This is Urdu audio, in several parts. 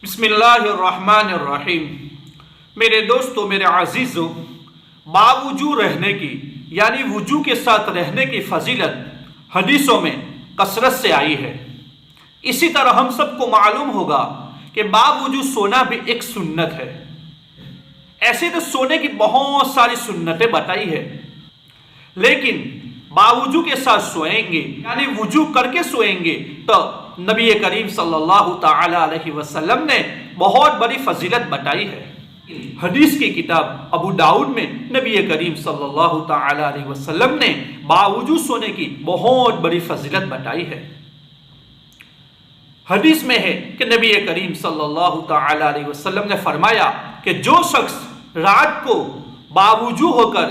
بسم اللہ الرحمن الرحیم۔ میرے دوستو، میرے عزیزو، باوضو رہنے کی یعنی وضو کے ساتھ رہنے کی فضیلت حدیثوں میں کثرت سے آئی ہے۔ اسی طرح ہم سب کو معلوم ہوگا کہ باوضو سونا بھی ایک سنت ہے۔ ایسے تو سونے کی بہت ساری سنتیں بتائی ہے، لیکن باوضو کے ساتھ سوئیں گے یعنی وضو کر کے سوئیں گے تو نبی کریم صلی اللہ تعالی علیہ وسلم نے بہت بڑی فضیلت بتائی ہے۔ حدیث کی کتاب ابو داؤد میں نبی کریم صلی اللہ تعالی علیہ وسلم نے باوضو سونے کی بہت بڑی فضیلت بتائی ہے۔ حدیث میں ہے کہ نبی کریم صلی اللہ تعالی علیہ وسلم نے فرمایا کہ جو شخص رات کو باوضو ہو کر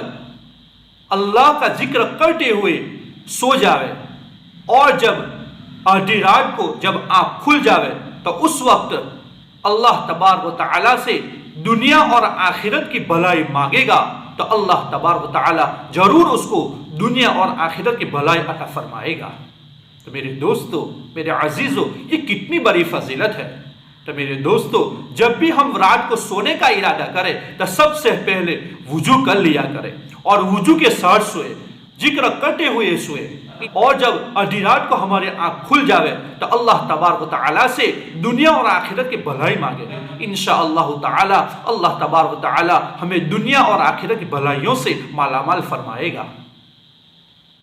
اللہ کا ذکر کرتے ہوئے سو جاوے اور جب آدھی رات کو جب آنکھ کھل جاوے تو اس وقت اللہ تبارک و تعالی سے دنیا اور آخرت کی بھلائی مانگے گا تو اللہ تبارک و تعالی ضرور اس کو دنیا اور آخرت کی بھلائی عطا فرمائے گا۔ تو میرے دوستو، میرے عزیزو، یہ کتنی بڑی فضیلت ہے۔ تو میرے دوستو، جب بھی ہم رات کو سونے کا ارادہ کریں تو سب سے پہلے وضو کر لیا کریں اور وضو کے ساتھ سوئے، ذکر کرتے ہوئے سوئے، اور جب آدھی رات کو ہمارے آنکھ کھل جاوے تو اللہ تبارک و تعالی سے دنیا اور آخرت کی بھلائی مانگے۔ انشاءاللہ تعالی اللہ تبارک و تعالی ہمیں دنیا اور آخرت کی بھلائیوں سے مالا مال فرمائے گا۔